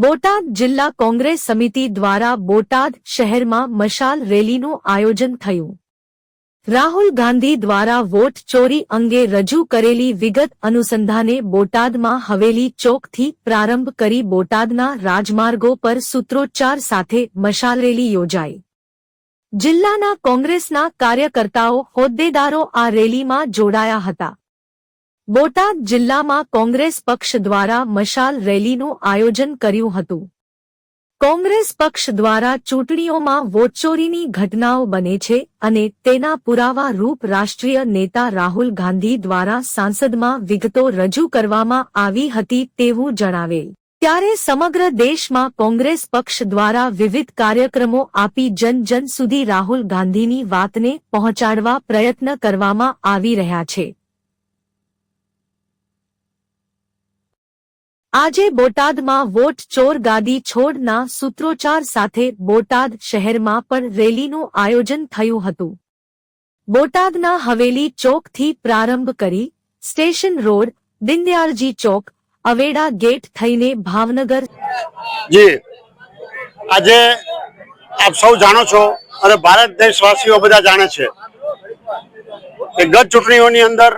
બોટાદ જિલ્લા કોંગ્રેસ સમિતિ દ્વારા બોટાદ શહેરમાં મશાલ રેલીનું આયોજન થયું। રાહુલ ગાંધી દ્વારા વોટ ચોરી અંગે રજૂ કરેલી વિગત અનુસંધાને બોટાદમાં હવેલી ચોકથી પ્રારંભ કરી બોટાદના રાજમાર્ગો પર સૂત્રોચ્ચાર સાથે મશાલ રેલી યોજાઈ। જિલ્લાના કોંગ્રેસના કાર્યકર્તાઓ હોદ્દેદારો આ રેલીમાં જોડાયા હતા। બોટાદ જિલ્લામાં કોંગ્રેસ પક્ષ દ્વારા મશાલ રેલીનું આયોજન કર્યું હતું। કોંગ્રેસ પક્ષ દ્વારા ચૂંટણીઓમાં વોટચોરીની ઘટનાઓ બને છે અને તેના પુરાવા રૂપ રાષ્ટ્રીય નેતા રાહુલ ગાંધી દ્વારા સાંસદમાં વિગતો રજૂ કરવામાં આવી હતી તેવું જણાવેલ। ત્યારે સમગ્ર દેશમાં કોંગ્રેસ પક્ષ દ્વારા વિવિધ કાર્યક્રમો આપી જન સુધી રાહુલ ગાંધીની વાતને પહોંચાડવા પ્રયત્ન કરવામાં આવી રહ્યા છે। આજે બોટાદમાં વોટ ચોર ગાદી છોડના સૂત્રોચ્ચાર સાથે બોટાદ શહેરમાં પણ રેલીનું આયોજન થયું હતું। બોટાદના હવેલી ચોકથી પ્રારંભ કરી સ્ટેશન રોડ, દીનદયાળજી ચોક, અવેડા ગેટ થઈને ભાવનગર। જી આજે આપ સૌ જાણો છો અને ભારત દેશવાસીઓ બધા જાણે છે કે ગત ચૂંટણીઓની અંદર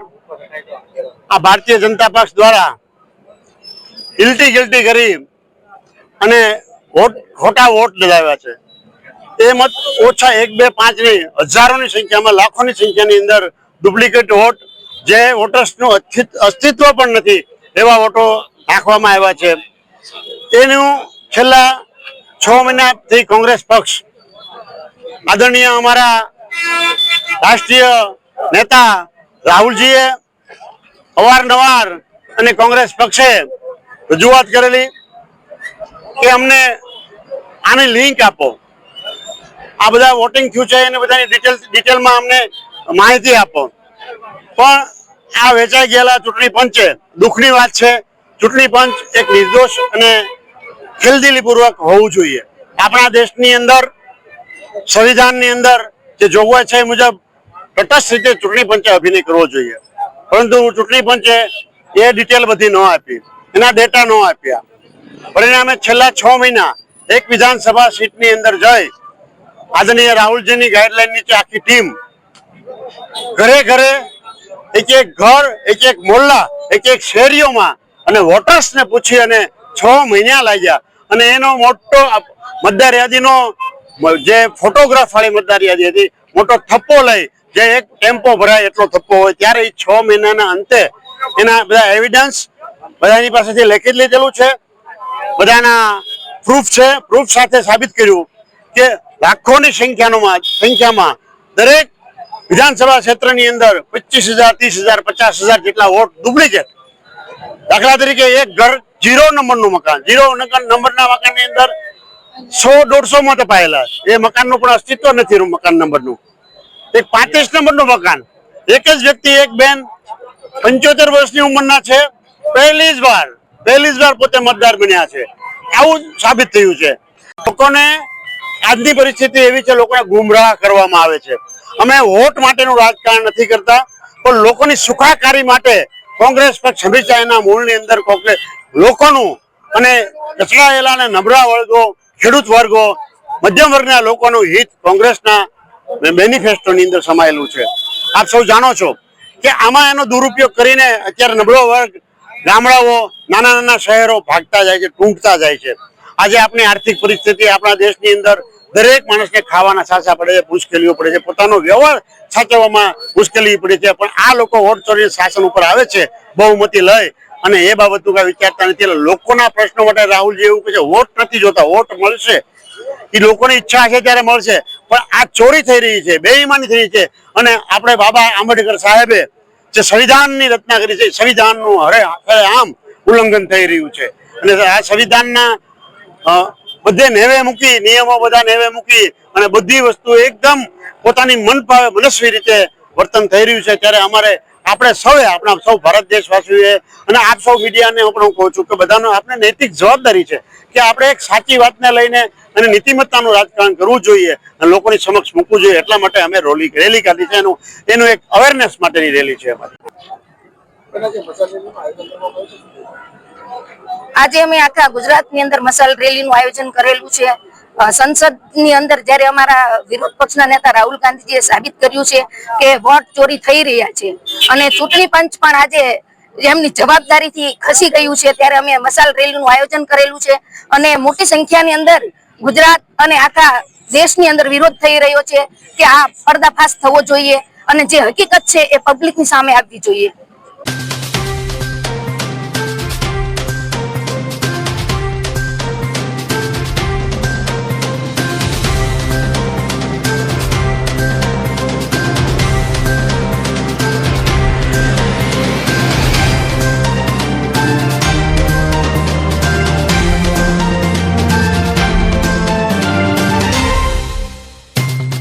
આ ભારતીય જનતા પક્ષ દ્વારા ગિલ્ટી કરી અને ખોટા વોટ દલાવ્યા છે। એ મત ઓછા 1, 2, 5 નહીં, હજારોની સંખ્યામાં, લાખોની સંખ્યાની અંદર ડુપ્લિકેટ વોટ, જે વોટર્સનું અસ્તિત્વ પણ નથી એવા વોટો નાખવામાં આવ્યા છે। એનું છેલ્લા 6 મહિનાથી કોંગ્રેસ પક્ષ આદરણીય અમારા રાષ્ટ્રીય નેતા રાહુલજીએ અવારનવાર અને કોંગ્રેસ પક્ષે રજૂઆત કરેલી કે અમને આની લિંક આપો, આ બધા વોટિંગ થયું છે એને બધાની ડિટેલમાં અમને માહિતી આપો। પણ આ વેચાઈ ગયેલા ચૂંટણી પંચે, દુઃખની વાત છે, ચૂંટણી પંચ એક નિર્દોષ અને ખેલદિલીપૂર્વક હોવું જોઈએ। આપણા દેશની અંદર સંવિધાનની અંદર જે જોગવાઈ છે એ મુજબ તટસ્થ રીતે ચૂંટણી પંચે અભિનય કરવો જોઈએ, પરંતુ ચૂંટણી પંચે એ ડિટેલ બધી ન આપી, એના ડેટા ન આપ્યા। પરિણામે છેલ્લા 6 મહિના એક વિધાનસભા સીટની અંદર જઈ આદરણીય રાહુલજીની ગાઈડલાઈન નીચે આખી ટીમ ઘરે ઘરે, એક ઘર, એક મોહલ્લા, એક શેરીઓમાં અને વોટર્સને પૂછી અને 6 મહિના લાગ્યા અને એનો મોટો મતદાર યાદીનો જે ફોટોગ્રાફ વાળી મતદાર યાદી હતી, મોટો થપ્પો લઈ, જે એક ટેમ્પો ભરાય એટલો થપ્પો હોય, ત્યારે એ 6 મહિનાના અંતે એના બધા એવિડન્સ બધાની પાસેથી લેખિત લીધેલું છે, બધાના પ્રૂફ છે, પ્રૂફ સાથે સાબિત કર્યું કે લાખોની સંખ્યામાં દરેક વિધાનસભા ક્ષેત્રની અંદર 25,000, 30,000, 50,000 જેટલા વોટ ડુપ્લિકેટ। દાખલા તરીકે એક ઘર 0 નંબરનું મકાન, 0 નંબરના મકાનની અંદર 100-150 મત અપાયેલા, એ મકાનનું પણ અસ્તિત્વ નથી મકાન નંબરનું। એક 35 નંબરનું મકાન, એક જ વ્યક્તિ, એક બેન 75 વર્ષની ઉંમરના છે, પહેલી જ વાર પોતે મતદાર બન્યા છે, આવું સાબિત થયું છે। લોકોને આજની પરિસ્થિતિ એવી છે, લોકોને ગુમરાહ કરવામાં આવે છે। અમે વોટ માટેનું રાજકારણ નથી કરતા, પણ લોકોની સુખાકારી માટે કોંગ્રેસ પક્ષ હંમેશા એના મૂળની અંદર લોકોનું અને કચડાયેલા અને નબળા વર્ગો, ખેડૂત વર્ગો, મધ્યમ વર્ગના લોકોનું હિત કોંગ્રેસના મેનિફેસ્ટોની અંદર સમાયેલું છે। આપ સૌ જાણો છો કે આમાં એનો દુરુપયોગ કરીને અત્યારે નબળો વર્ગ, ગામડાઓ, નાના શહેરો ભાગતા જાય છે, ટૂંકતા જાય છે। આજે આપણી આર્થિક પરિસ્થિતિ, આપણા દેશની અંદર દરેક માણસને ખાવાના સાચા પડે છે, મુશ્કેલીઓ પડે છે, પોતાનો વ્યવહાર સાચવવામાં મુશ્કેલી પડે છે, પણ આ લોકો વોટ ચોરી શાસન ઉપર આવે છે બહુમતી લઈ અને એ બાબતનું કઈ વિચારતા નથી। લોકોના પ્રશ્નો માટે રાહુલજી એવું કહે છે વોટ નથી જોતા, વોટ મળશે, એ લોકોની ઈચ્છા છે ત્યારે મળશે, પણ આ ચોરી થઈ રહી છે, બેઈમાની થઈ રહી છે। અને આપણે બાબા આંબેડકર સાહેબે જે સંવિધાનની રચના કરી છે, સંવિધાનનું આમ ઉલ્લંઘન થઈ રહ્યું છે અને આ સંવિધાનના બધે નેવે મૂકી, નિયમો બધા નેવે મૂકી અને બધી વસ્તુ એકદમ પોતાની મનસ્વી રીતે વર્તન થઈ રહ્યું છે। ત્યારે આપણે આપણા સૌ ભારત દેશવાસીઓએ અને આપ સૌ મીડિયાને હું પણ કહું છું કે બધાનો આપણે નૈતિક જવાબદારી છે કે આપણે એક સાચી વાતને લઈને અને નીતિમત્તાનું રાજકારણ કરવું જોઈએ અને લોકોની સમક્ષ મૂકવું જોઈએ। એટલા માટે અમે રેલી કાઢી છે, એનું એક અવેરનેસ માટેની રેલી છે અમારી। આજે અમે આખા ગુજરાતની અંદર મશાલ રેલીનું આયોજન કરેલું છે. સંસદની અંદર જ્યારે અમારા વિરોધ પક્ષના નેતા રાહુલ ગાંધીજીએ સાબિત કર્યું છે કે વોટ ચોરી થઈ રહ્યા છે અને ચૂંટણી પંચ પણ આજે એમની જવાબદારીથી ખસી ગયું છે, ત્યારે અમે મશાલ રેલીનું આયોજન કરેલું છે અને મોટી સંખ્યાની અંદર ગુજરાત અને આખા દેશની અંદર વિરોધ થઈ રહ્યો છે કે આ પર્દાફાશ થવો જોઈએ અને જે હકીકત છે એ પબ્લિકની સામે આવવી જોઈએ.